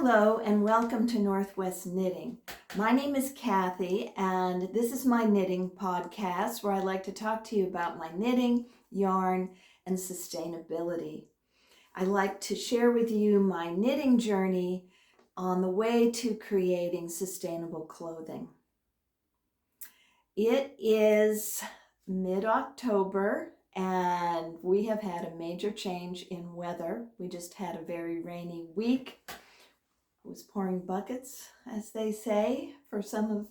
Hello and welcome to Northwest Knitting. My name is Kathy and this is my knitting podcast where I like to talk to you about my knitting, yarn, and sustainability. I like to share with you my knitting journey on the way to creating sustainable clothing. It is mid-October and we have had a major change in weather. We just had a very rainy week. It was pouring buckets, as they say, for some of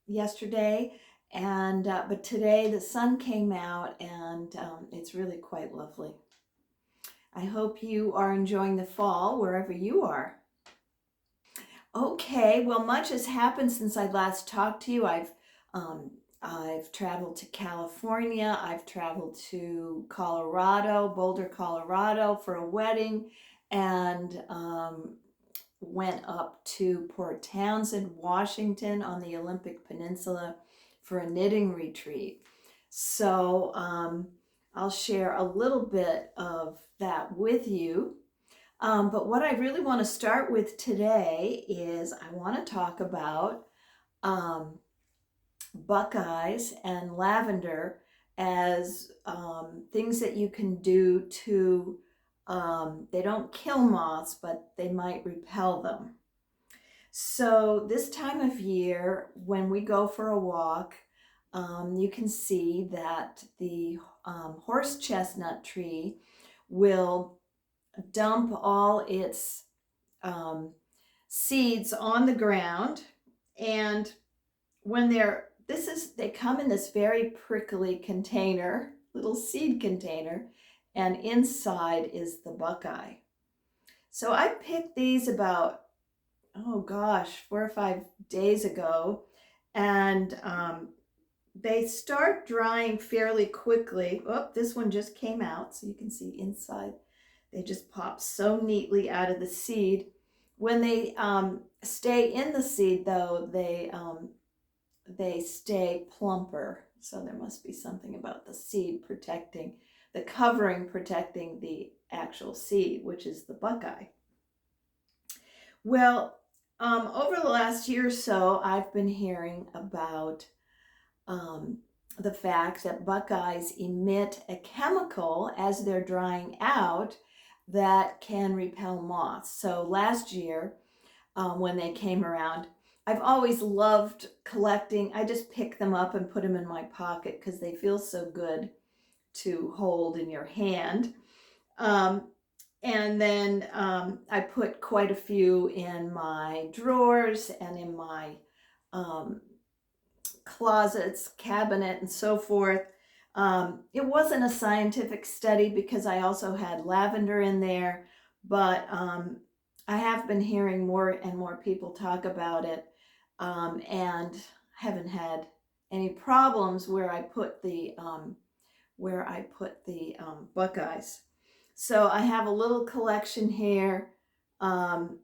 yesterday. And but today the sun came out and it's really quite lovely. I hope you are enjoying the fall wherever you are. Okay, well, much has happened since I last talked to you. I've traveled to California. I've traveled to Colorado, Boulder, Colorado for a wedding, and went up to Port Townsend, Washington on the Olympic Peninsula for a knitting retreat. So I'll share a little bit of that with you. But what I really want to start with today is I want to talk about Buckeyes and lavender as things that you can do to they don't kill moths, but they might repel them. So this time of year, when we go for a walk, you can see that the horse chestnut tree will dump all its seeds on the ground. And when they come in this very prickly container, little seed container, and inside is the buckeye. So I picked these about, 4 or 5 days ago, and they start drying fairly quickly. Oh, this one just came out, so you can see inside. They just pop so neatly out of the seed. When they stay in the seed, though, they stay plumper. So there must be something about the seed protecting the covering, protecting the actual seed, which is the buckeye. Well, over the last year or so, I've been hearing about the fact that buckeyes emit a chemical as they're drying out that can repel moths. So last year, when they came around, I've always loved collecting. I just pick them up and put them in my pocket because they feel so good to hold in your hand. And then I put quite a few in my drawers and in my closets, cabinet, and so forth. It wasn't a scientific study because I also had lavender in there, but I have been hearing more and more people talk about it, and haven't had any problems where I put the buckeyes. So I have a little collection here, and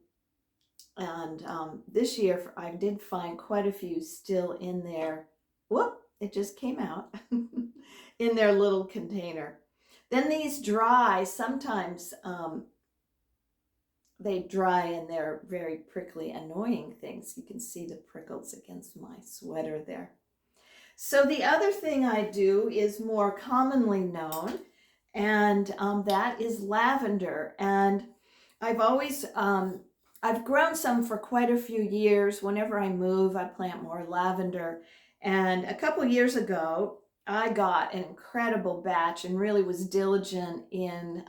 this year I did find quite a few still in there. Whoop, it just came out in their little container. Then these dry, sometimes they dry and they're very prickly, annoying things. You can see the prickles against my sweater there. So the other thing I do is more commonly known, and that is lavender. And I've always, I've grown some for quite a few years. Whenever I move, I plant more lavender. And a couple years ago, I got an incredible batch and really was diligent in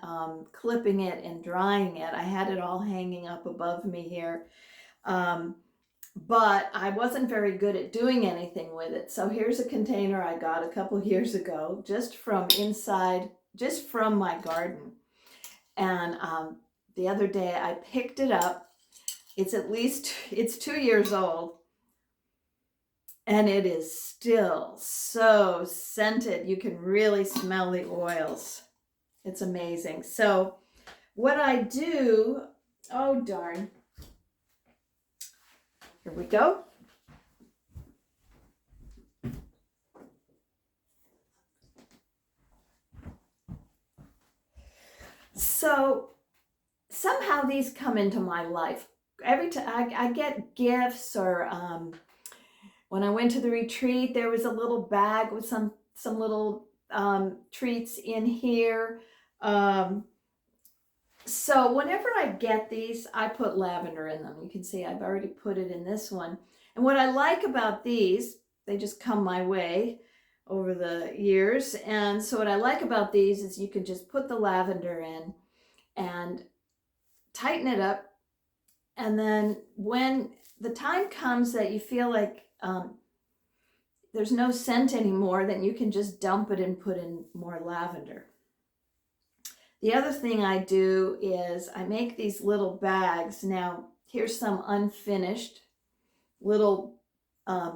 clipping it and drying it. I had it all hanging up above me here. But I wasn't very good at doing anything with it. So here's a container I got a couple years ago, just from my garden. And the other day I picked it up. It's 2 years old. And it is still so scented. You can really smell the oils. It's amazing. So what I do, oh darn. Here we go. So somehow these come into my life every time I get gifts, or when I went to the retreat, there was a little bag with some little treats in here. So whenever I get these, I put lavender in them. You can see I've already put it in this one. And what I like about these, they just come my way over the years. And so what I like about these is you can just put the lavender in and tighten it up. And then when the time comes that you feel like there's no scent anymore, then you can just dump it and put in more lavender. The other thing I do is I make these little bags. Now, here's some unfinished little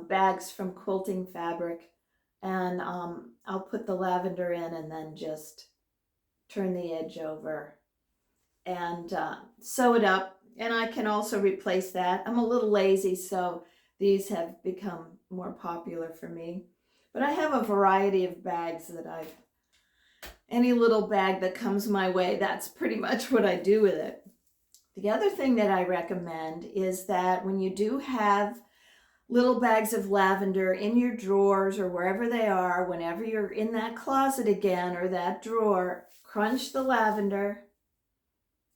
bags from quilting fabric. And I'll put the lavender in and then just turn the edge over and sew it up. And I can also replace that. I'm a little lazy, so these have become more popular for me. But I have a variety of bags that any little bag that comes my way, that's pretty much what I do with it. The other thing that I recommend is that when you do have little bags of lavender in your drawers or wherever they are, whenever you're in that closet again or that drawer, crunch the lavender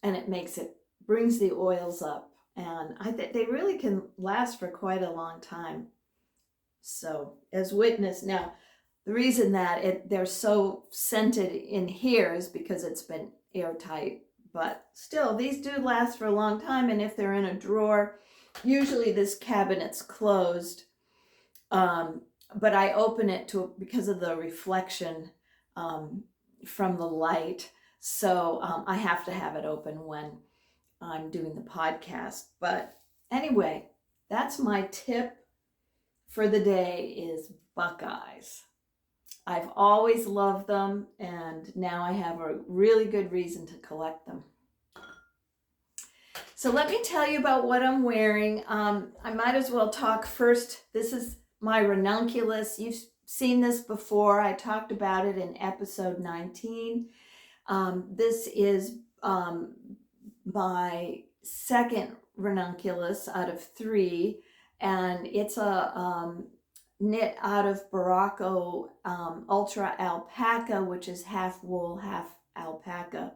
and it brings the oils up. And they really can last for quite a long time. So as witness, now the reason that they're so scented in here is because it's been airtight, but still these do last for a long time. And if they're in a drawer, usually this cabinet's closed, but I open it because of the reflection from the light. So I have to have it open when I'm doing the podcast. But anyway, that's my tip for the day is Buckeyes. I've always loved them, and now I have a really good reason to collect them. So let me tell you about what I'm wearing. I might as well talk first. This is my ranunculus. You've seen this before. I talked about it in episode 19. This is my second ranunculus out of 3, and it's a knit out of Berroco Ultra Alpaca, which is half wool, half alpaca.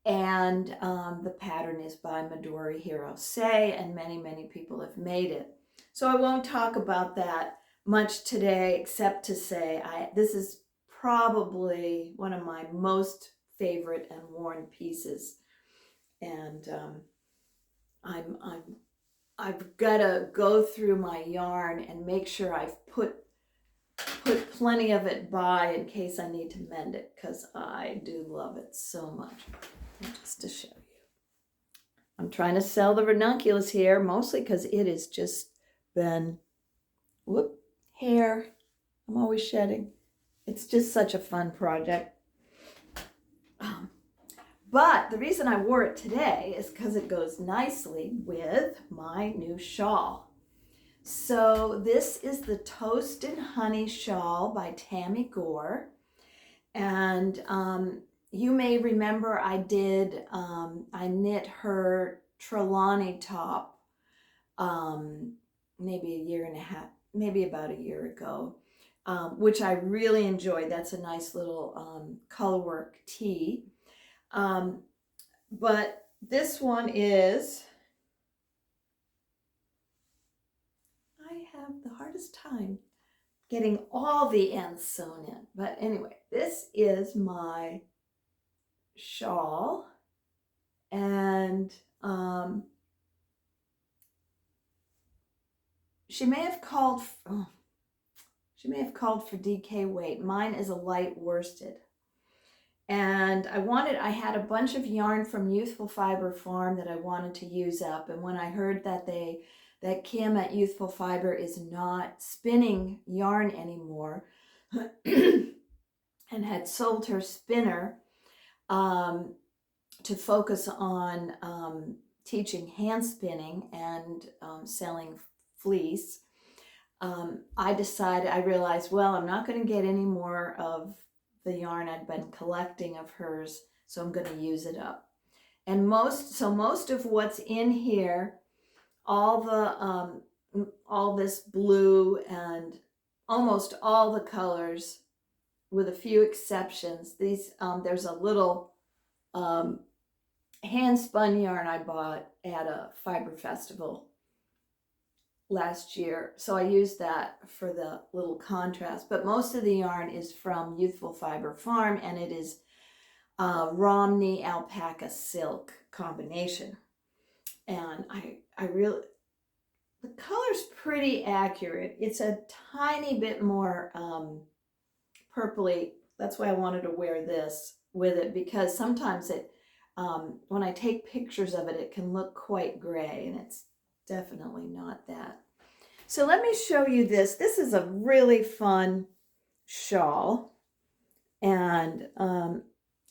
And the pattern is by Midori Hirose, and many, many people have made it. So I won't talk about that much today, except to say this is probably one of my most favorite and worn pieces. And I've got to go through my yarn and make sure I've put plenty of it by in case I need to mend it, because I do love it so much. Just to show you, I'm trying to sell the ranunculus here, mostly because it has just been hair. I'm always shedding. It's just such a fun project. But the reason I wore it today is because it goes nicely with my new shawl. So this is the Toast and Honey shawl by Tamy Gore. And you may remember I knit her Trelawney top maybe a year and a half, maybe about a year ago, which I really enjoyed. That's a nice little colorwork tee. But this one is, I have the hardest time getting all the ends sewn in. But anyway, this is my shawl, and she may have called for DK weight. Mine is a light worsted. And I had a bunch of yarn from Ewethful Fiber Farm that I wanted to use up. And when I heard that Kim at Ewethful Fiber is not spinning yarn anymore and had sold her spinner to focus on teaching hand spinning and selling fleece, I realized, well, I'm not going to get any more of the yarn I'd been collecting of hers, so I'm going to use it up. And most of what's in here, all this blue and almost all the colors, with a few exceptions, there's a little hand spun yarn I bought at a fiber festival last year, so I used that for the little contrast. But most of the yarn is from Ewethful Fiber Farm, and it is Romney alpaca silk combination. And I really, the color's pretty accurate. It's a tiny bit more purpley. That's why I wanted to wear this with it, because sometimes it, when I take pictures of it, it can look quite gray, and it's definitely not that. So let me show you this. This is a really fun shawl. And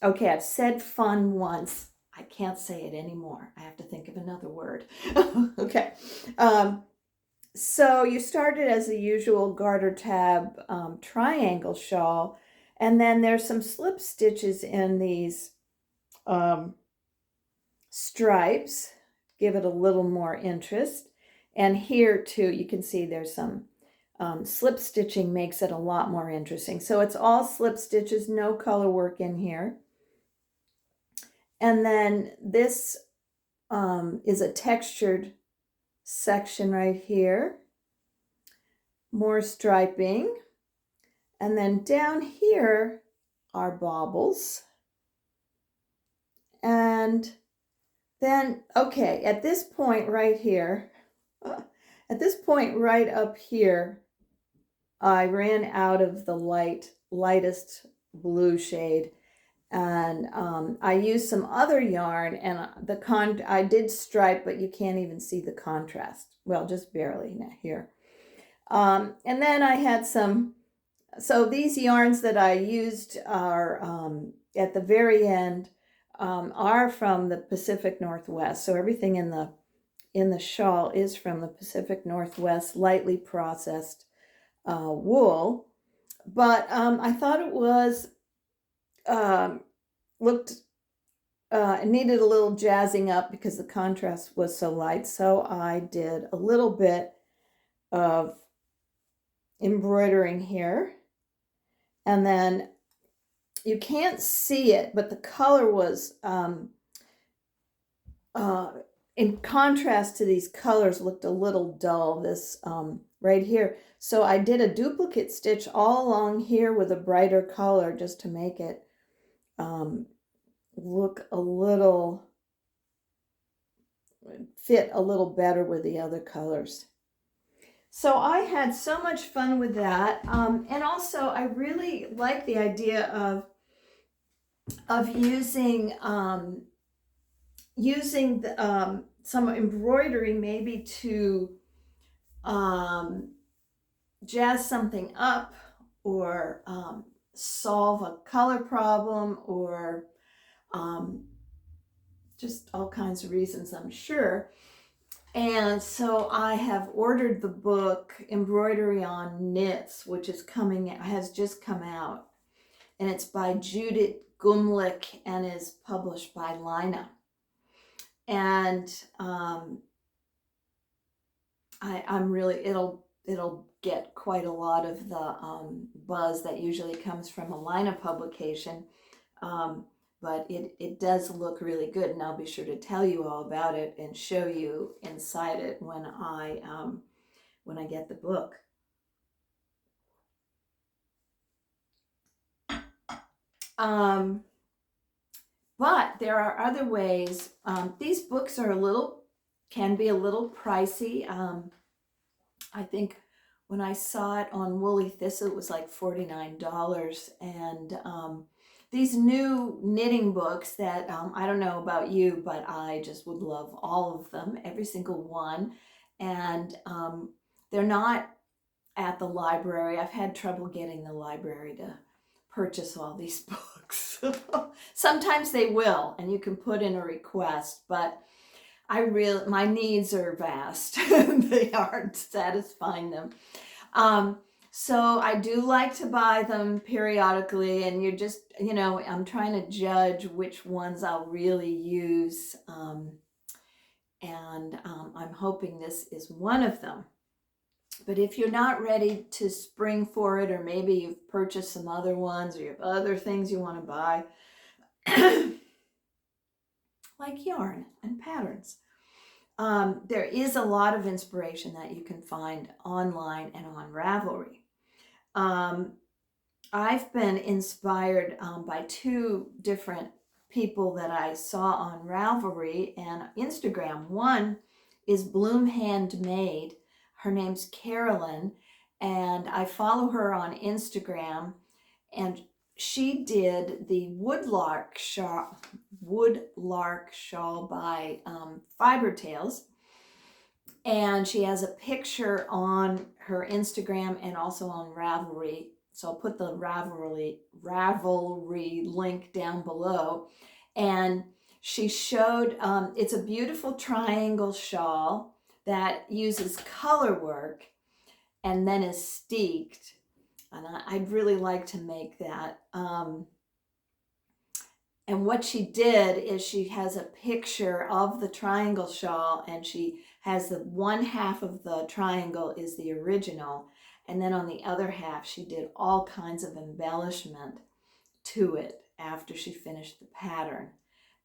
okay, I've said fun once. I can't say it anymore. I have to think of another word. Okay. So you started as the usual garter tab triangle shawl, and then there's some slip stitches in these stripes, give it a little more interest. And here too, you can see there's some slip stitching, makes it a lot more interesting. So it's all slip stitches, no color work in here. And then this is a textured section right here, more striping. And then down here are baubles. And then, okay, at this point right here, at this point right up here, I ran out of the lightest blue shade, and I used some other yarn, and I did stripe, but you can't even see the contrast. Well, just barely here. And then I had some, so these yarns that I used are at the very end are from the Pacific Northwest. So everything in the shawl is from the Pacific Northwest, lightly processed wool. But I thought it was it needed a little jazzing up because the contrast was so light. So I did a little bit of embroidering here, and then you can't see it, but the color was in contrast to these colors, looked a little dull, this right here. So I did a duplicate stitch all along here with a brighter color just to make it look a little, fit a little better with the other colors. So I had so much fun with that. And also I really like the idea of using some embroidery maybe to jazz something up, or solve a color problem, or just all kinds of reasons, I'm sure. And so I have ordered the book Embroidery on Knits, which has just come out, and it's by Judit Gummlich and is published by Lina. And I'm really, it'll get quite a lot of the buzz that usually comes from a Lina publication, but it does look really good, and I'll be sure to tell you all about it and show you inside it when I get the book. But there are other ways. These books are can be a little pricey. I think when I saw it on Woolly Thistle, it was like $49. And these new knitting books that, I don't know about you, but I just would love all of them, every single one. And they're not at the library. I've had trouble getting the library to purchase all these books. Sometimes they will, and you can put in a request, but my needs are vast. They aren't satisfying them. So I do like to buy them periodically, and you're just, you know, I'm trying to judge which ones I'll really use. I'm hoping this is one of them. But if you're not ready to spring for it, or maybe you've purchased some other ones, or you have other things you want to buy, like yarn and patterns, there is a lot of inspiration that you can find online and on Ravelry. I've been inspired by two different people that I saw on Ravelry and Instagram. One is BloomHandMade. Her name's Carolyn, and I follow her on Instagram, and she did the Woodlark shawl by Fiber Tales, and she has a picture on her Instagram and also on Ravelry. So I'll put the Ravelry link down below. And she showed, it's a beautiful triangle shawl that uses color work and then is steeked. And I'd really like to make that. And what she did is she has a picture of the triangle shawl, and she has the one half of the triangle is the original. And then on the other half, she did all kinds of embellishment to it after she finished the pattern.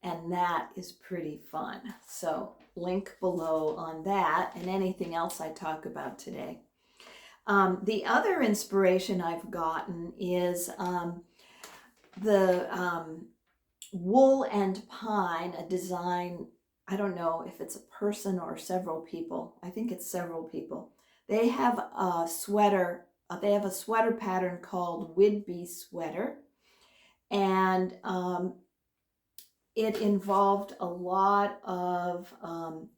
And that is pretty fun. So link below on that and anything else I talk about today. The other inspiration I've gotten is the Wool and Pine, a design. I don't know if it's a person or several people. I think it's several people. They have a sweater. They have a sweater pattern called Whidby Sweater, and it involved a lot of,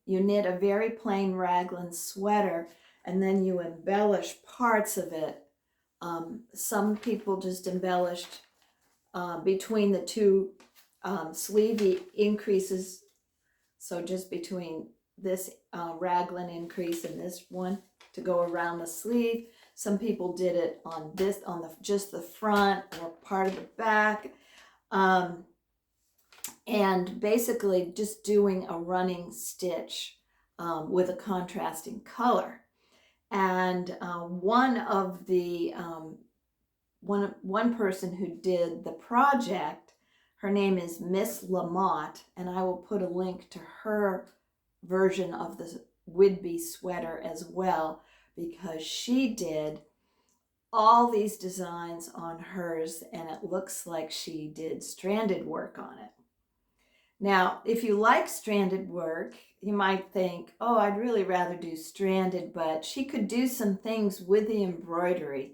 you knit a very plain raglan sweater, and then you embellish parts of it. Some people just embellished between the two sleeve increases, so just between this raglan increase and this one to go around the sleeve. Some people did it on this, on just the front or part of the back, and basically just doing a running stitch with a contrasting color. And one person who did the project, her name is Misslamotte, and I will put a link to her version of the Whidby sweater as well, because she did all these designs on hers, and it looks like she did stranded work on it. Now, if you like stranded work, you might think, oh, I'd really rather do stranded, but she could do some things with the embroidery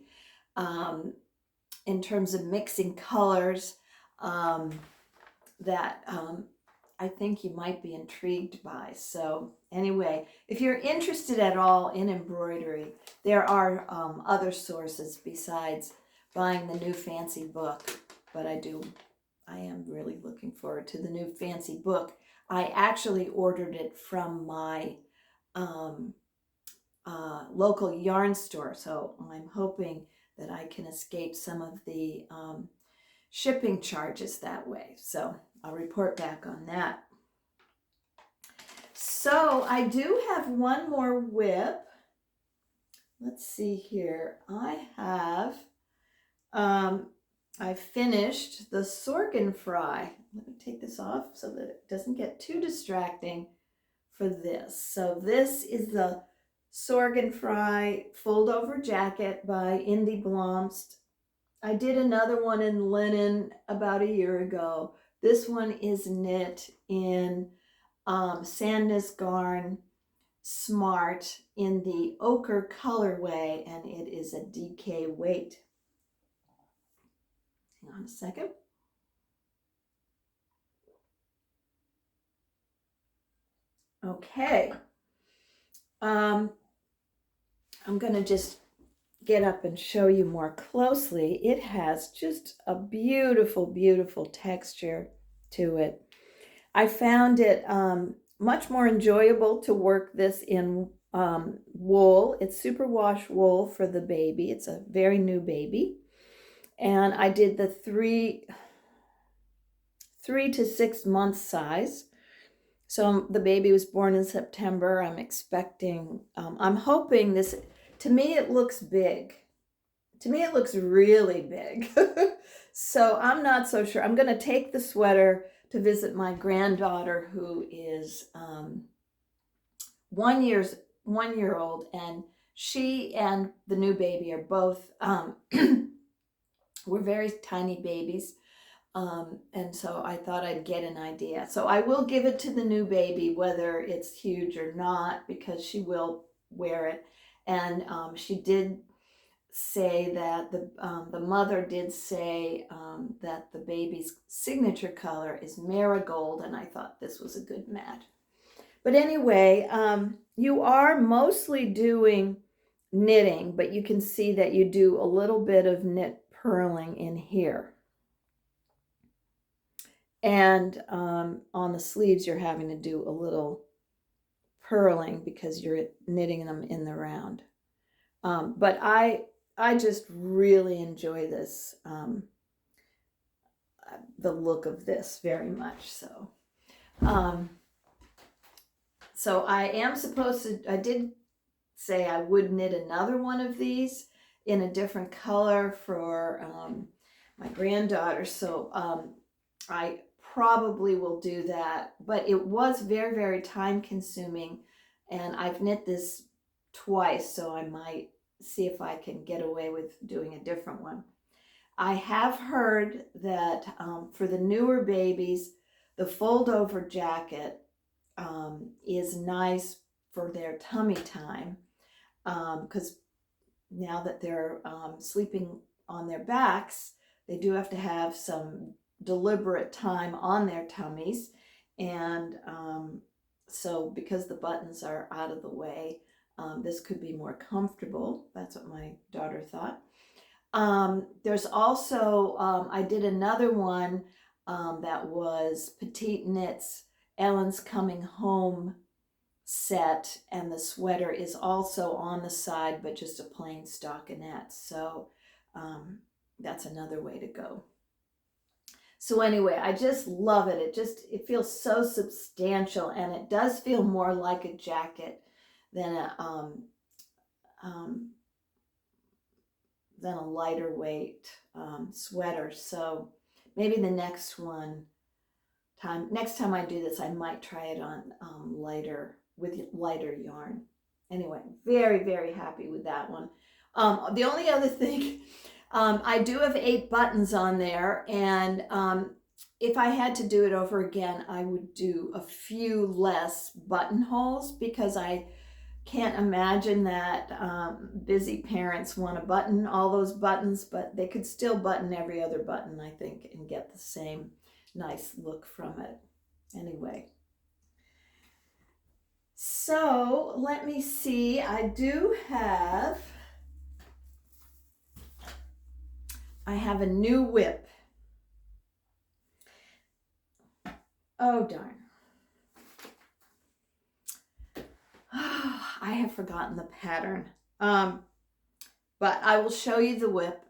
in terms of mixing colors that I think you might be intrigued by. So anyway, if you're interested at all in embroidery, there are other sources besides buying the new fancy book, but I am really looking forward to the new fancy book. I actually ordered it from my local yarn store, so I'm hoping that I can escape some of the shipping charges that way. So I'll report back on that. So I do have one more whip. Let's see here. I finished the Sorgenfri. Let me take this off so that it doesn't get too distracting for this. So this is the Sorgenfri fold-over jacket by Indiblomst. I did another one in linen about a year ago. This one is knit in Sandnes Garn Smart in the ochre colorway, and it is a DK weight. Hang on a second. Okay. I'm going to just get up and show you more closely. It has just a beautiful, beautiful texture to it. I found it much more enjoyable to work this in wool. It's superwash wool for the baby. It's a very new baby. And I did the 3 to 6 month size. So the baby was born in September. I'm expecting, I'm hoping this, to me it looks big. To me it looks really big. So I'm not so sure. I'm going to take the sweater to visit my granddaughter, who is 1 year old, and she and the new baby are both we're very tiny babies. And so I thought I'd get an idea. So I will give it to the new baby, whether it's huge or not, because she will wear it. And she did say that the mother did say that the baby's signature color is marigold, and I thought this was a good match. But anyway, you are mostly doing knitting, but you can see that you do a little bit of knit purling in here. And on the sleeves, you're having to do a little purling because you're knitting them in the round. But I just really enjoy this, the look of this very much. So, so I am supposed to, I did say I would knit another one of these in a different color for my granddaughter. So I probably will do that, but it was very, very time consuming, and I've knit this twice, so I might see if I can get away with doing a different one. I have heard that for the newer babies, the fold over jacket is nice for their tummy time, because now that they're sleeping on their backs, they do have to have some deliberate time on their tummies. And so because the buttons are out of the way, this could be more comfortable. That's what my daughter thought. There's also, I did another one that was Petite Knits Ellen's Coming Home set, and the sweater is also on the side, but just a plain stockinette. So that's another way to go. So anyway, I just love it. It feels so substantial, and it does feel more like a jacket than a lighter weight sweater. So maybe the next time I do this, I might try it on with lighter yarn. Anyway, very, very happy with that one. The only other thing, I do have 8 buttons on there, and if I had to do it over again, I would do a few less buttonholes, because I can't imagine that busy parents want to button all those buttons, but they could still button every other button, I think, and get the same nice look from it. Anyway. So let me see, I have a new whip. Oh, darn. I have forgotten the pattern. But I will show you the whip,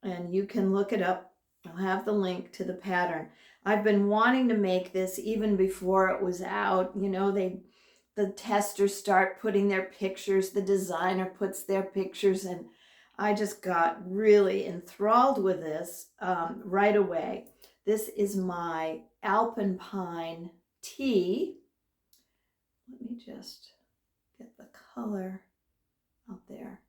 and you can look it up. I'll have the link to the pattern. I've been wanting to make this even before it was out. You know, the testers start putting their pictures, the designer puts their pictures, and I just got really enthralled with this right away. This is my Alpine tea. Let me just get the color out there.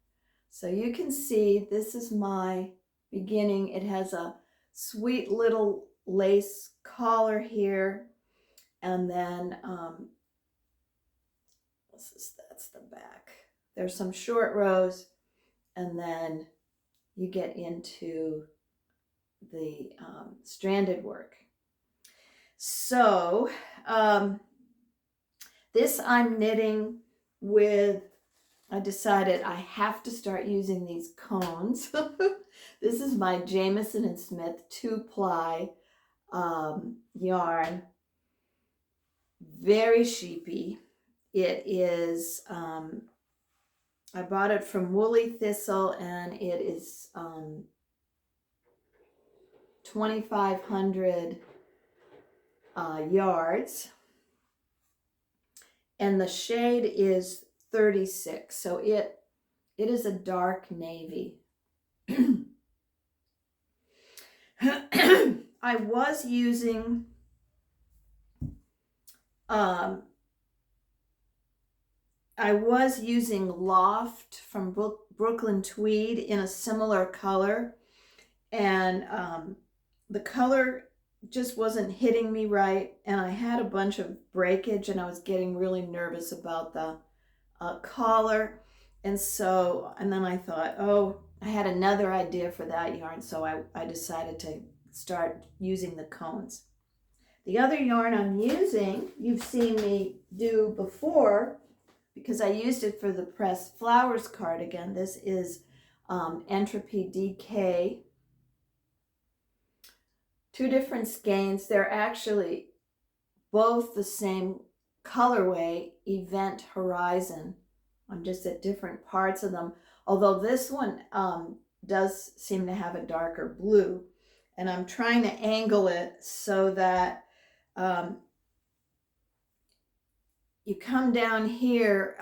So you can see this is my beginning. It has a sweet little lace collar here, and then that's the back. There's some short rows, and then you get into the stranded work. So this I'm knitting with, I decided I have to start using these cones. This is my Jamieson & Smith 2-ply yarn. Very sheepy. It is, I bought it from Woolly Thistle, and it is 2,500 yards. And the shade is 36. So it is a dark navy. I was using Loft from Brooklyn Tweed in a similar color, and the color just wasn't hitting me right, and I had a bunch of breakage, and I was getting really nervous about the collar, and then I thought, oh, I had another idea for that yarn, so I decided to start using the cones. The other yarn I'm using, you've seen me do before, because I used it for the pressed flowers cardigan. This is Entropy DK. 2 different skeins. They're actually both the same colorway, Event Horizon. I'm just at different parts of them. Although this one does seem to have a darker blue. And I'm trying to angle it so that you come down here,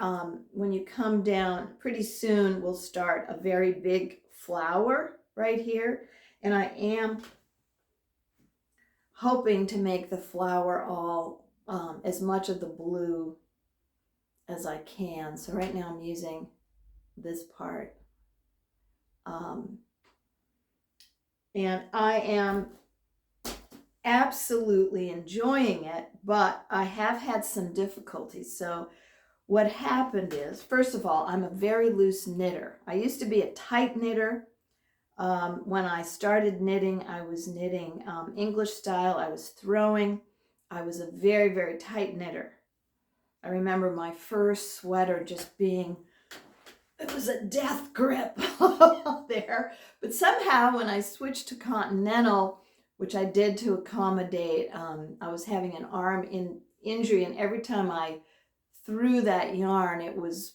when you come down, pretty soon we'll start a very big flower right here. And I am hoping to make the flower all as much of the blue as I can. So right now I'm using this part. And I am absolutely enjoying it, but I have had some difficulties. So what happened is, first of all, I'm a very loose knitter. I used to be a tight knitter. When I started knitting, I was knitting English style. I was throwing. I was a very, very tight knitter. I remember my first sweater just being, it was a death grip there. But somehow when I switched to continental, which I did to accommodate, I was having an arm injury, and every time I threw that yarn, it was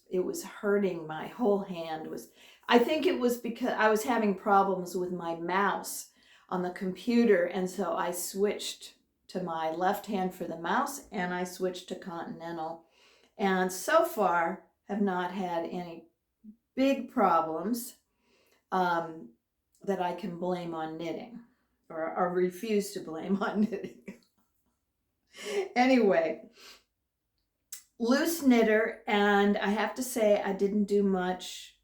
hurting. My whole hand was, I think it was because I was having problems with my mouse on the computer, and so I switched to my left hand for the mouse, and I switched to continental, and so far have not had any big problems that I can blame on knitting, or refuse to blame on knitting. Anyway, loose knitter, and I have to say I didn't do much.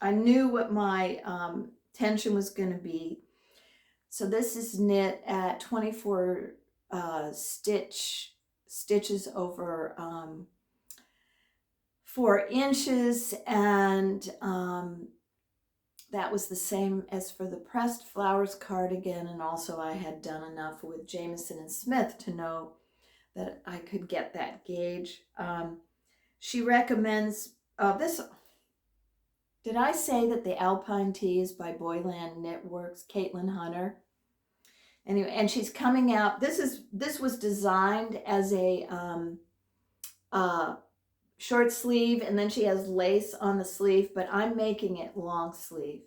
I knew what my tension was going to be. So this is knit at 24 stitches over 4 inches, and that was the same as for the pressed flowers cardigan, and also I had done enough with Jamieson and Smith to know that I could get that gauge. She recommends this. Did I say that the Alpine tee is by Boylandknitworks, Caitlin Hunter? Anyway, and she's coming out. This was designed as a short sleeve, and then she has lace on the sleeve, but I'm making it long sleeve.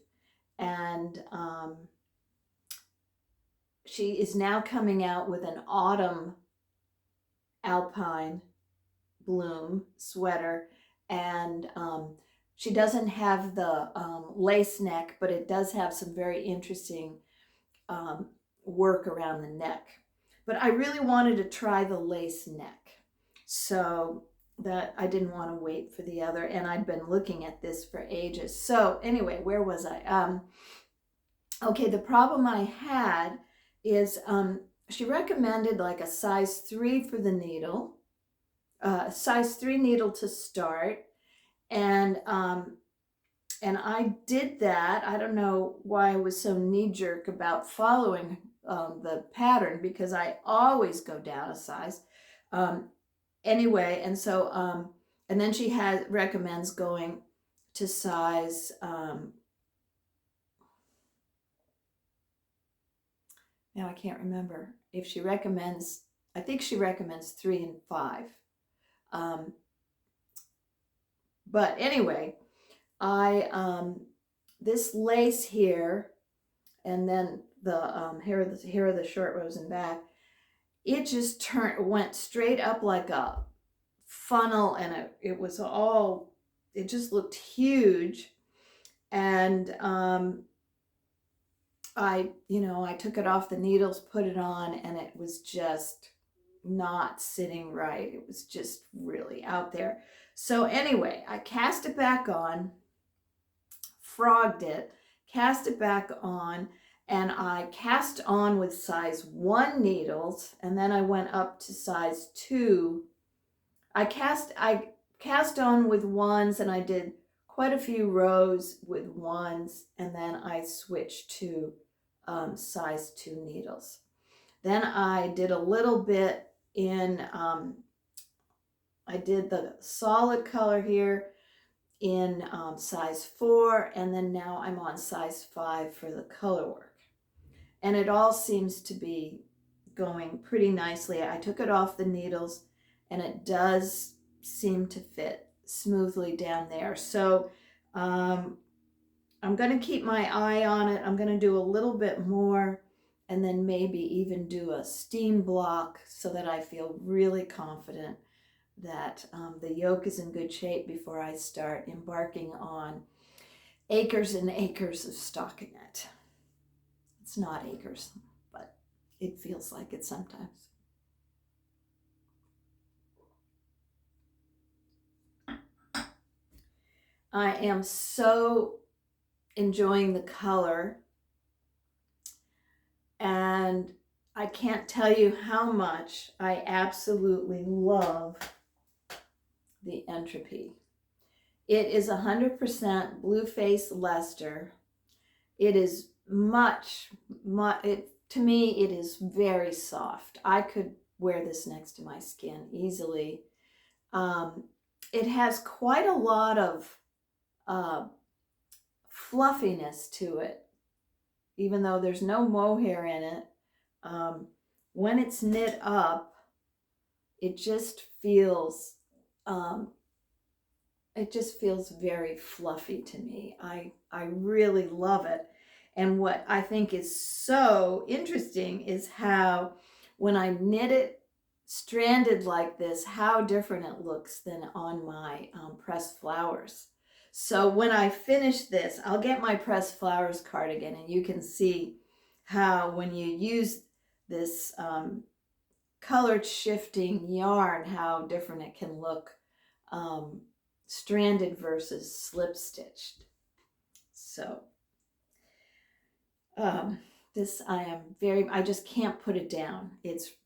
And she is now coming out with an autumn Alpine Bloom sweater, and she doesn't have the lace neck, but it does have some very interesting work around the neck. But I really wanted to try the lace neck, so that I didn't want to wait for the other, and I'd been looking at this for ages. So anyway, where was I? Okay, the problem I had is she recommended like a size 3 for the needle, size 3 needle to start, and I did that. I don't know why I was so knee-jerk about following the pattern, because I always go down a size. Anyway, and so, and then she recommends going to size, now I can't remember if she recommends, I think she recommends 3 and 5. But anyway, this lace here, and then the here are the short rows and back, it just went straight up like a funnel, and it was all, it just looked huge. And I took it off the needles, put it on, and it was just not sitting right. It was just really out there. So anyway, I cast it back on, frogged it, cast it back on, and I cast on with size 1 needles, and then I went up to size 2. I cast on with 1s, and I did quite a few rows with 1s, and then I switched to size 2 needles. Then I did a little bit in, I did the solid color here in size 4, and then now I'm on size 5 for the color work. And it all seems to be going pretty nicely. I took it off the needles, and it does seem to fit smoothly down there. So I'm going to keep my eye on it. I'm going to do a little bit more, and then maybe even do a steam block so that I feel really confident that the yoke is in good shape before I start embarking on acres and acres of stockinette. It's not acres, but it feels like it sometimes. I am so enjoying the color, and I can't tell you how much I absolutely love the Entropy. It is 100% blue face Leicester. It is to me, it is very soft. I could wear this next to my skin easily. It has quite a lot of fluffiness to it, even though there's no mohair in it. When it's knit up, it just feels very fluffy to me. I really love it. And what I think is so interesting is how when I knit it stranded like this, how different it looks than on my pressed flowers. So when I finish this, I'll get my pressed flowers cardigan, and you can see how when you use this color shifting yarn, how different it can look stranded versus slip stitched. So this I just can't put it down.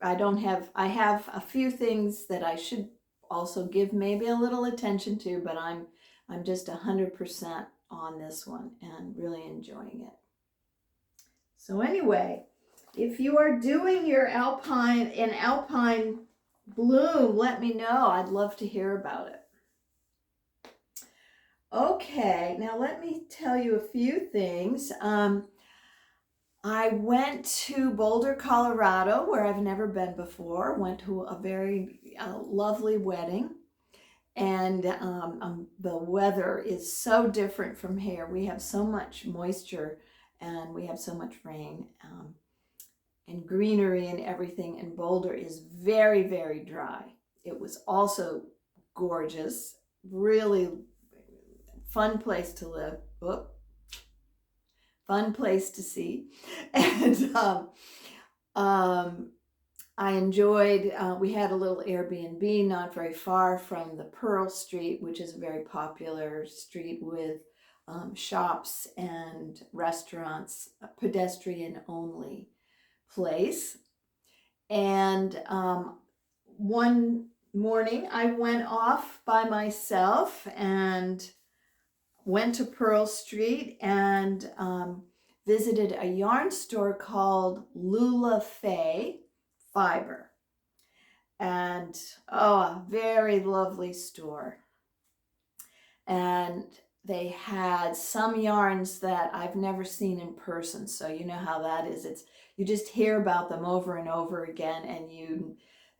I have a few things that I should also give maybe a little attention to, but I'm just 100% on this one and really enjoying it. So anyway, if you are doing your Alpine Bloom, let me know. I'd love to hear about it. Okay, now let me tell you a few things. I went to Boulder, Colorado, where I've never been before. Went to a very lovely wedding, and the weather is so different from here. We have so much moisture, and we have so much rain, and greenery and everything, and Boulder is very, very dry. It was also gorgeous, really fun place to live. Fun place to see. And I enjoyed, we had a little Airbnb not very far from the Pearl Street, which is a very popular street with shops and restaurants, a pedestrian only place. And one morning I went off by myself and went to Pearl Street and visited a yarn store called Lula Fay Fiber. And a very lovely store. And they had some yarns that I've never seen in person, so you know how that is. You just hear about them over and over again, and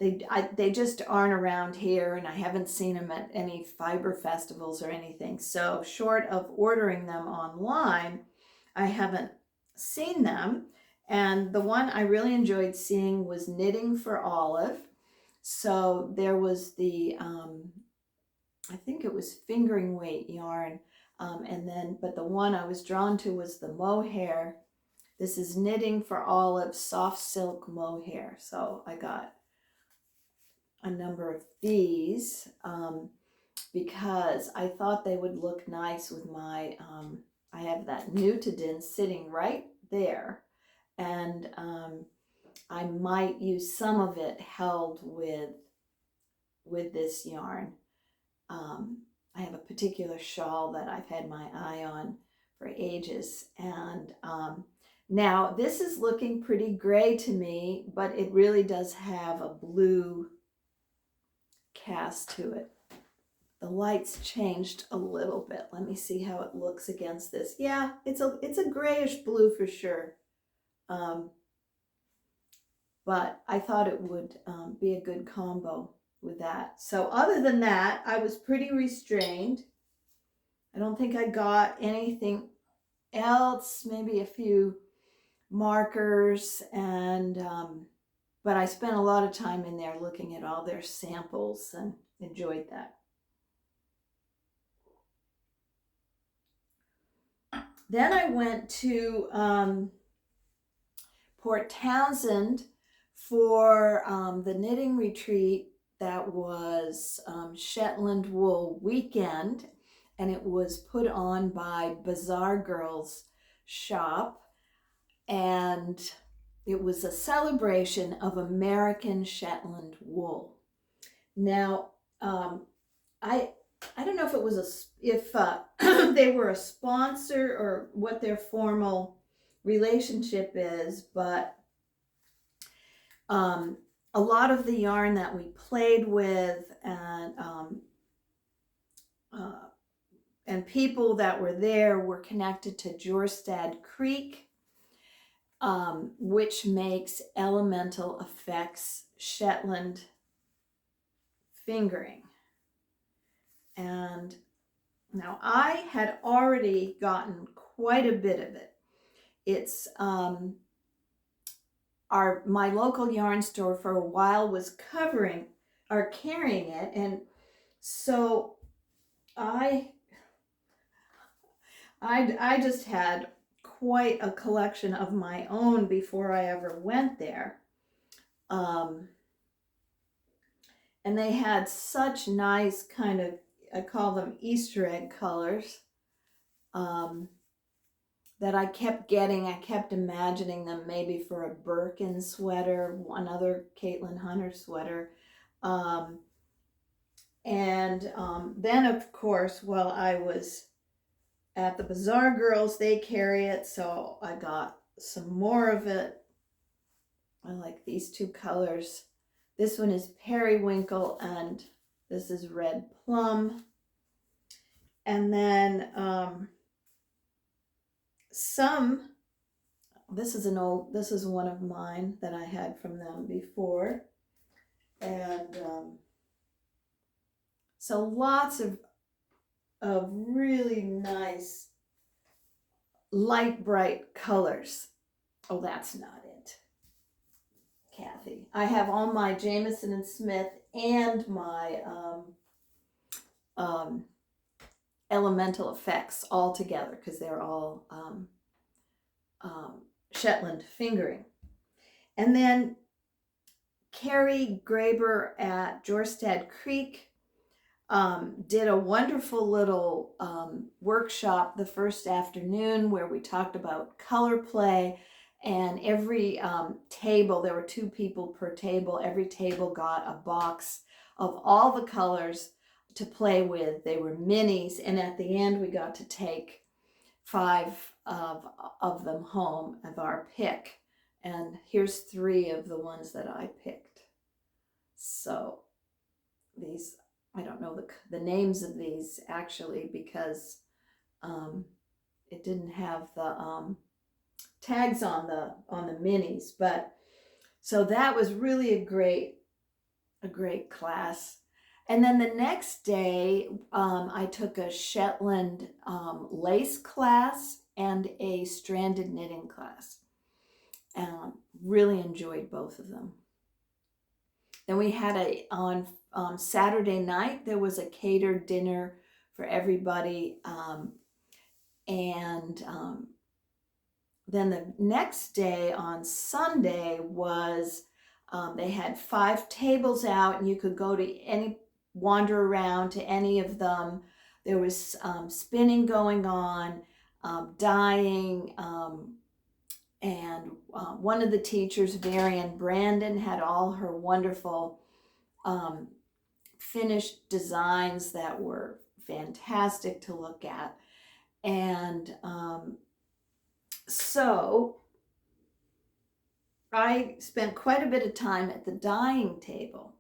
they just aren't around here, and I haven't seen them at any fiber festivals or anything. So short of ordering them online, I haven't seen them. And the one I really enjoyed seeing was Knitting for Olive. So there was the, I think it was fingering weight yarn. But the one I was drawn to was the mohair. This is Knitting for Olive soft silk mohair. So I got a number of these because I thought they would look nice with my, I have that Nutidin sitting right there. And I might use some of it held with this yarn. I have a particular shawl that I've had my eye on for ages. And now this is looking pretty gray to me, but it really does have a blue cast to it. The light's changed a little bit. Let me see how it looks against this. Yeah, it's a grayish blue for sure. But I thought it would be a good combo with that. So other than that, I was pretty restrained. I don't think I got anything else, maybe a few markers, and but I spent a lot of time in there looking at all their samples and enjoyed that. Then I went to Port Townsend for the knitting retreat that was Shetland Wool Weekend, and it was put on by Bazaar Girls Shop, and it was a celebration of American Shetland wool. Now, I don't know if it was if they were a sponsor or what their formal relationship is, but a lot of the yarn that we played with and people that were there were connected to Jorstad Creek, which makes Elemental Effects Shetland fingering. And now I had already gotten quite a bit of it. It's my local yarn store for a while was carrying it, and so I just had quite a collection of my own before I ever went there. And they had such nice kind of, I call them Easter egg colors, that I kept imagining them maybe for a Birkin sweater, another Caitlin Hunter sweater. Then of course, while I was at the Bazaar Girls, they carry it, so I got some more of it. I like these two colors. This one is Periwinkle and this is Red Plum. And then this is one of mine that I had from them before. And so lots of really nice light bright colors. Oh, that's not it, Kathy. I have all my Jamieson and Smith and my Elemental Effects all together because they're all Shetland fingering. And then Carrie Graber at Jorstad Creek did a wonderful little workshop the first afternoon where we talked about color play, and every table, there were 2 people per table, every table got a box of all the colors to play with. They were minis, and at the end we got to take 5 of them home of our pick, and here's 3 of the ones that I picked. So these, I don't know the names of these actually because it didn't have the tags on the minis, but so that was really a great a great class. And then the next day, I took a Shetland lace class and a stranded knitting class. Really enjoyed both of them. Then we had on Saturday night, there was a catered dinner for everybody. Then the next day on Sunday was, they had 5 tables out, and you could go to wander around to any of them. There was spinning going on, dyeing, and one of the teachers, Varian Brandon, had all her wonderful finished designs that were fantastic to look at. And so I spent quite a bit of time at the dyeing table.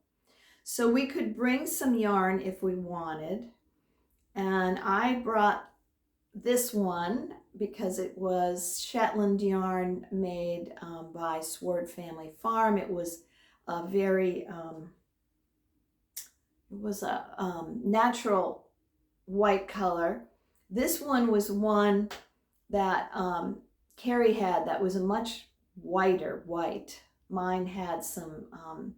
So we could bring some yarn if we wanted. And I brought this one because it was Shetland yarn made by Sword Family Farm. It was a very, natural white color. This one was one that Carrie had that was a much whiter white. Mine had some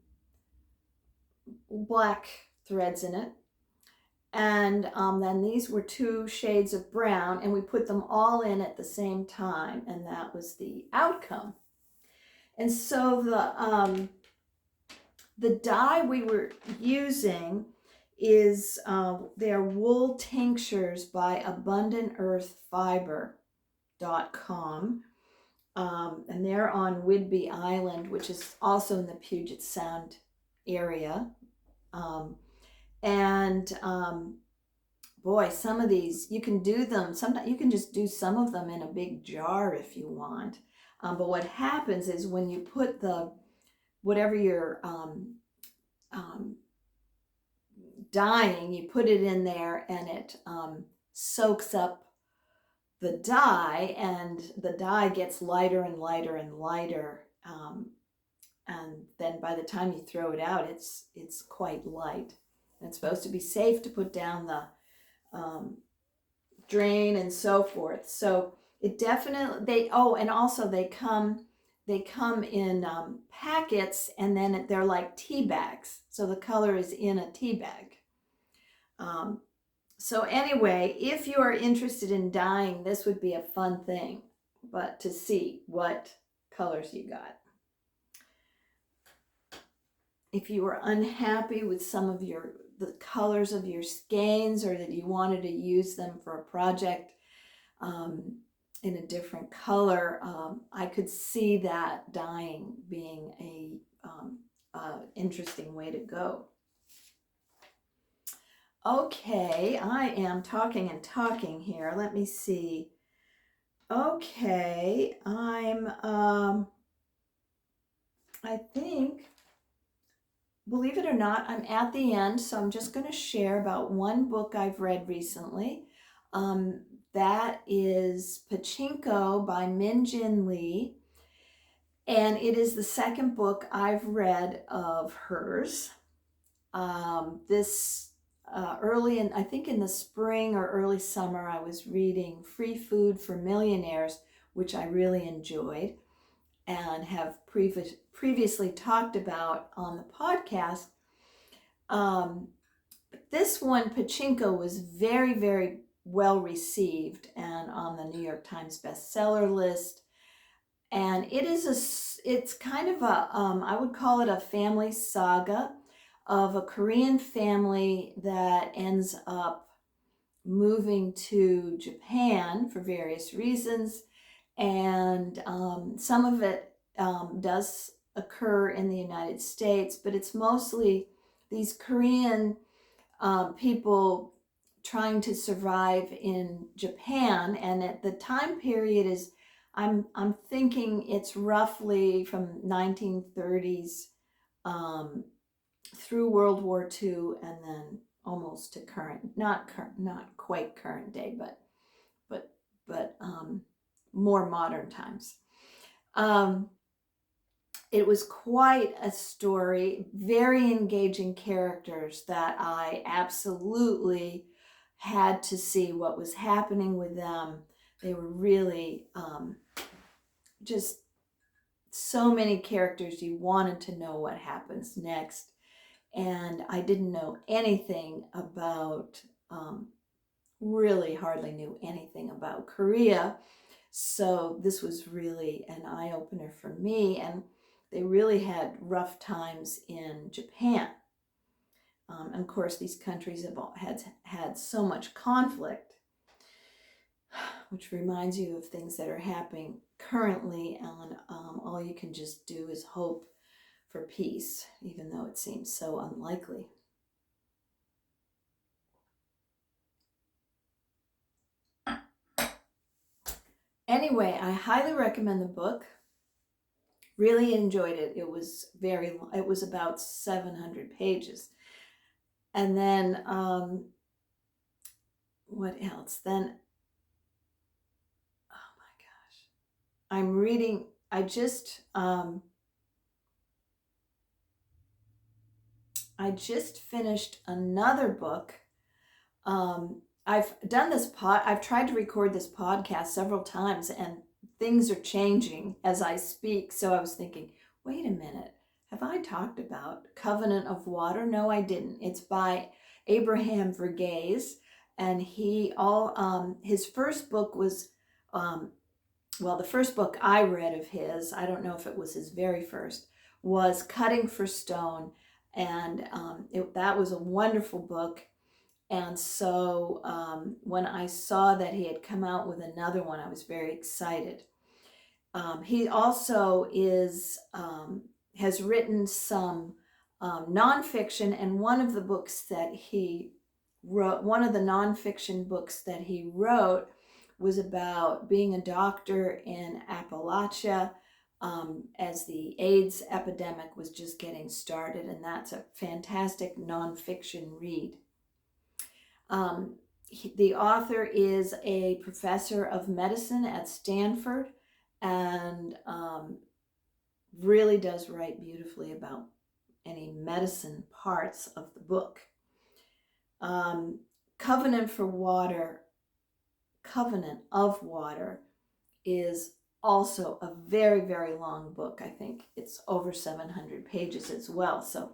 black threads in it. And then these were 2 shades of brown, and we put them all in at the same time, and that was the outcome. And so the dye we were using is their wool tinctures by AbundantEarthFiber.com. And they're on Whidby Island, which is also in the Puget Sound area. Boy, some of these, you can do them, sometimes you can just do some of them in a big jar if you want. But what happens is when you put whatever you're dyeing, you put it in there, and it soaks up the dye, and the dye gets lighter and lighter and lighter. And then by the time you throw it out, it's quite light. And it's supposed to be safe to put down the drain and so forth. So it definitely, and also they come in packets, and then they're like tea bags. So the color is in a tea bag. So anyway, if you are interested in dyeing, this would be a fun thing, but to see what colors you got. If you were unhappy with some of the colors of your skeins, or that you wanted to use them for a project in a different color, I could see that dyeing being a interesting way to go. Okay, I am talking and talking here. Let me see. Okay, I think, believe it or not, I'm at the end, so I'm just going to share about one book I've read recently. That is Pachinko by Min Jin Lee, and it is the second book I've read of hers. I think in the spring or early summer, I was reading Free Food for Millionaires, which I really enjoyed and have previously talked about on the podcast. This one, Pachinko, was very, very well received and on the New York Times bestseller list. And it's kind of I would call it a family saga of a Korean family that ends up moving to Japan for various reasons. And some of it does occur in the United States, but it's mostly these Korean people trying to survive in Japan. And at the time period is, I'm thinking it's roughly from 1930s through World War II, and then almost to current, not quite current day, but more modern times. it was quite a story, very engaging characters that I absolutely had to see what was happening with them. They were really just so many characters you wanted to know what happens next. And I didn't know anything about, really hardly knew anything about Korea. So this was really an eye-opener for me. And they really had rough times in Japan. And of course, these countries have all had so much conflict, which reminds you of things that are happening currently, and all you can just do is hope for peace, even though it seems so unlikely. Anyway, I highly recommend the book. Really enjoyed it. It was about 700 pages. And then, what else? Then, oh my gosh, I'm reading, I just finished another book. I've tried to record this podcast several times, and things are changing as I speak. So I was thinking, wait a minute, have I talked about Covenant of Water? No, I didn't. It's by Abraham Verghese, and his first book was, the first book I read of his, I don't know if it was his very first, was Cutting for Stone, and that was a wonderful book. And so when I saw that he had come out with another one, I was very excited. He also has written some nonfiction, and one of the nonfiction books that he wrote was about being a doctor in Appalachia as the AIDS epidemic was just getting started, and that's a fantastic nonfiction read. The author is a professor of medicine at Stanford, and really does write beautifully about any medicine parts of the book. Covenant of Water is also a very, very long book. I think it's over 700 pages as well. So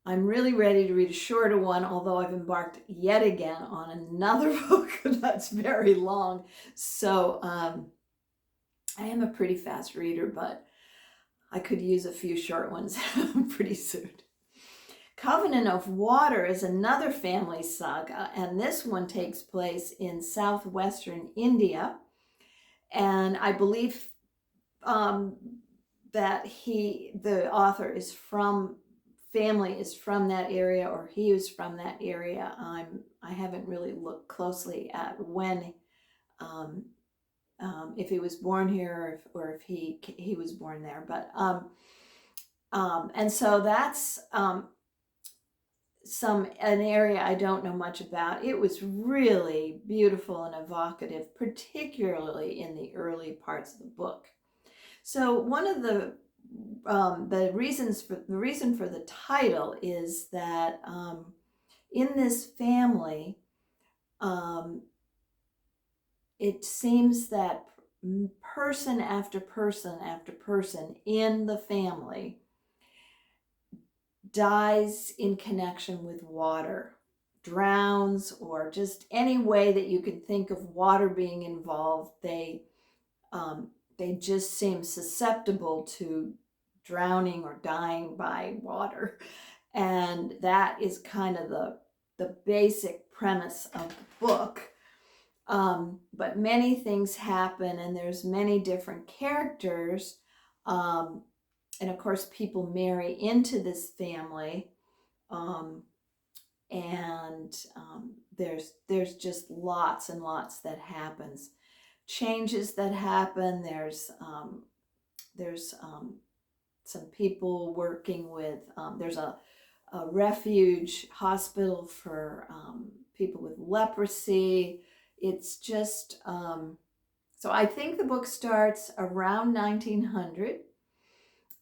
I'm really ready to read a shorter one, although I've embarked yet again on another book that's very long. So I am a pretty fast reader, but I could use a few short ones pretty soon. Covenant of Water is another family saga, and this one takes place in southwestern India. And I believe that the author is from that area, or he is from that area. I haven't really looked closely at when, if he was born here or if he was born there. But and so that's an area I don't know much about. It was really beautiful and evocative, particularly in the early parts of the book. So one of the reason for the title is that in this family, it seems that person after person after person in the family dies in connection with water, drowns, or just any way that you can think of water being involved. They just seem susceptible to drowning or dying by water. And that is kind of the basic premise of the book. But many things happen, and there's many different characters. And of course, people marry into this family. There's just lots and lots that happens. Changes that happen. There's some people working with, there's a refuge hospital for people with leprosy. It's just, so I think the book starts around 1900.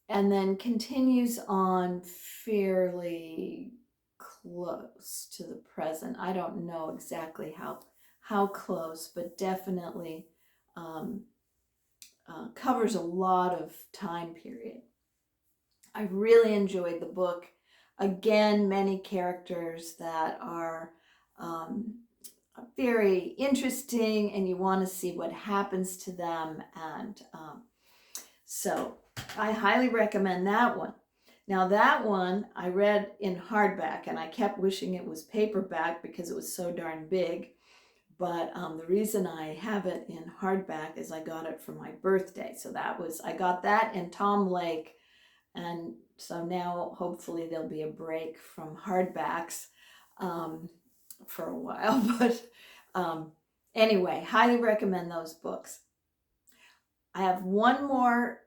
and then continues on fairly close to the present. I don't know exactly how close, but definitely covers a lot of time period. I really enjoyed the book. Again, many characters that are very interesting, and you want to see what happens to them. And so I highly recommend that one. Now that one I read in hardback, and I kept wishing it was paperback because it was so darn big. But the reason I have it in hardback is I got it for my birthday. So I got that and Tom Lake. And so now hopefully there'll be a break from hardbacks for a while. But anyway, highly recommend those books. I have one more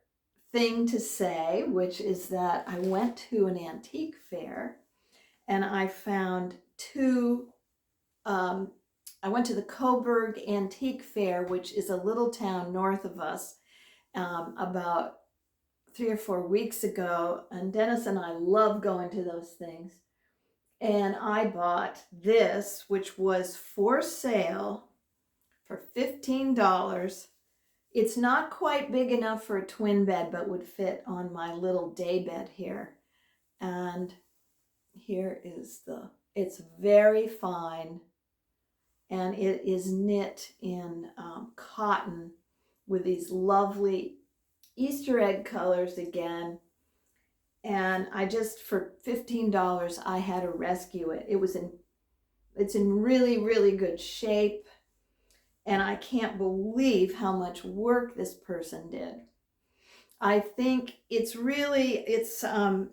thing to say, which is that I went to an antique fair and I found I went to the Coburg Antique Fair, which is a little town north of us, about 3 or 4 weeks ago. And Dennis and I love going to those things. And I bought this, which was for sale for $15. It's not quite big enough for a twin bed, but would fit on my little day bed here. And here is it's very fine. And it is knit in cotton with these lovely Easter egg colors again. And I just, for $15, I had to rescue it. It's in really, really good shape. And I can't believe how much work this person did. I think it's 2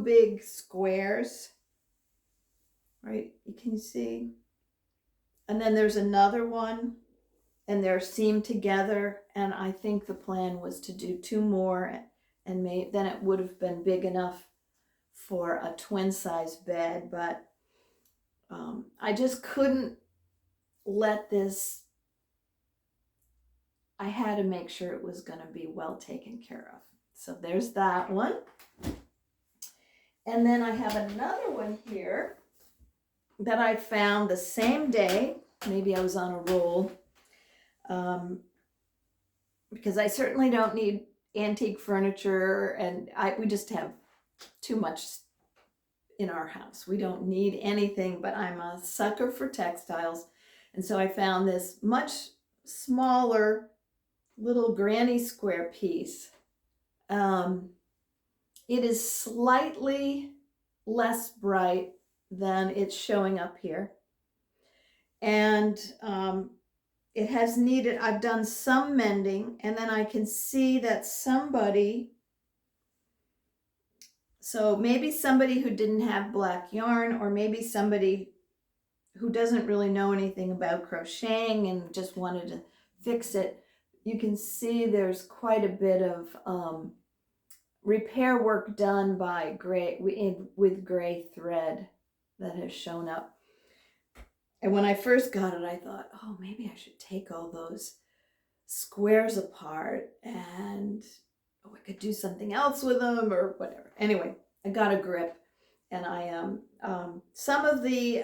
big squares. Right, can you see? And then there's another one, and they're seamed together. And I think the plan was to do 2 more, and then it would have been big enough for a twin size bed. But I just couldn't let this. I had to make sure it was going to be well taken care of. So there's that one. And then I have another one here that I found the same day. Maybe I was on a roll, because I certainly don't need antique furniture, and we just have too much in our house. We don't need anything, but I'm a sucker for textiles. And so I found this much smaller little granny square piece. It is slightly less bright than it's showing up here. And it has needed, I've done some mending, and then I can see that so maybe somebody who didn't have black yarn, or maybe somebody who doesn't really know anything about crocheting and just wanted to fix it. You can see there's quite a bit of repair work done by with gray thread that has shown up. And when I first got it, I thought, oh, maybe I should take all those squares apart and I could do something else with them or whatever. Anyway, I got a grip, and I some of the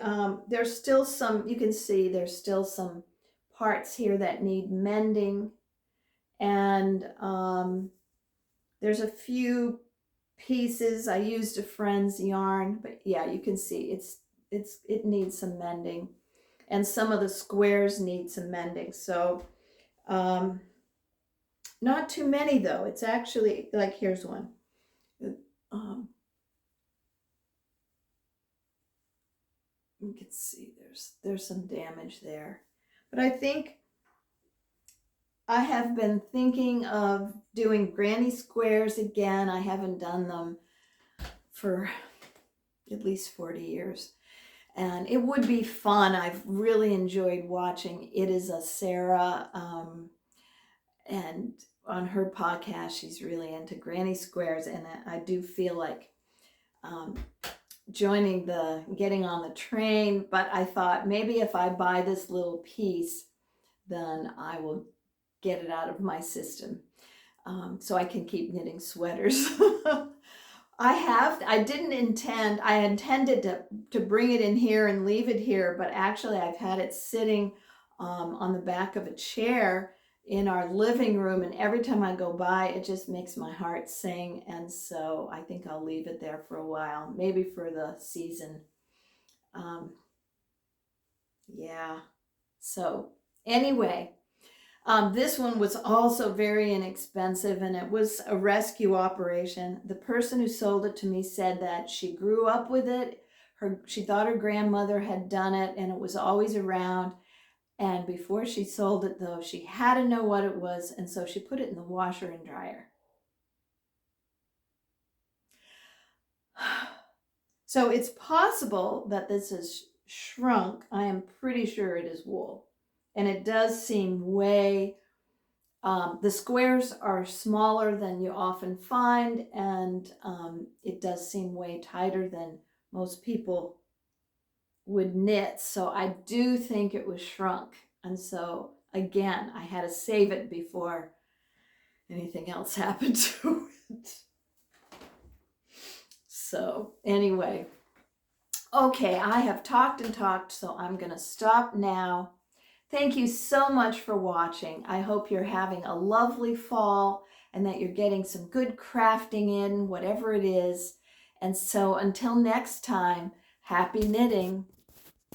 there's still some, you can see there's still some parts here that need mending, and there's a few pieces. I used a friend's yarn, but yeah, you can see it needs some mending, and some of the squares need some mending. So not too many though. It's actually, like, here's one. You can see there's some damage there, but I think I have been thinking of doing granny squares again. I haven't done them for at least 40 years. And it would be fun. I've really enjoyed watching It Is a Sarah. And on her podcast, she's really into granny squares. And I do feel like getting on the train. But I thought maybe if I buy this little piece, then I will get it out of my system. so I can keep knitting sweaters. I intended to bring it in here and leave it here, but actually I've had it sitting on the back of a chair in our living room, and every time I go by, it just makes my heart sing, and so I think I'll leave it there for a while, maybe for the season. Yeah, so anyway, this one was also very inexpensive, and it was a rescue operation. The person who sold it to me said that she grew up with it. She thought her grandmother had done it, and it was always around. And before she sold it, though, she had to know what it was, and so she put it in the washer and dryer. So it's possible that this is shrunk. I am pretty sure it is wool. And it does seem way, the squares are smaller than you often find, and it does seem way tighter than most people would knit. So I do think it was shrunk. And so again, I had to save it before anything else happened to it. So anyway, okay, I have talked and talked, so I'm going to stop now. Thank you so much for watching. I hope you're having a lovely fall and that you're getting some good crafting in, whatever it is. And so until next time, happy knitting.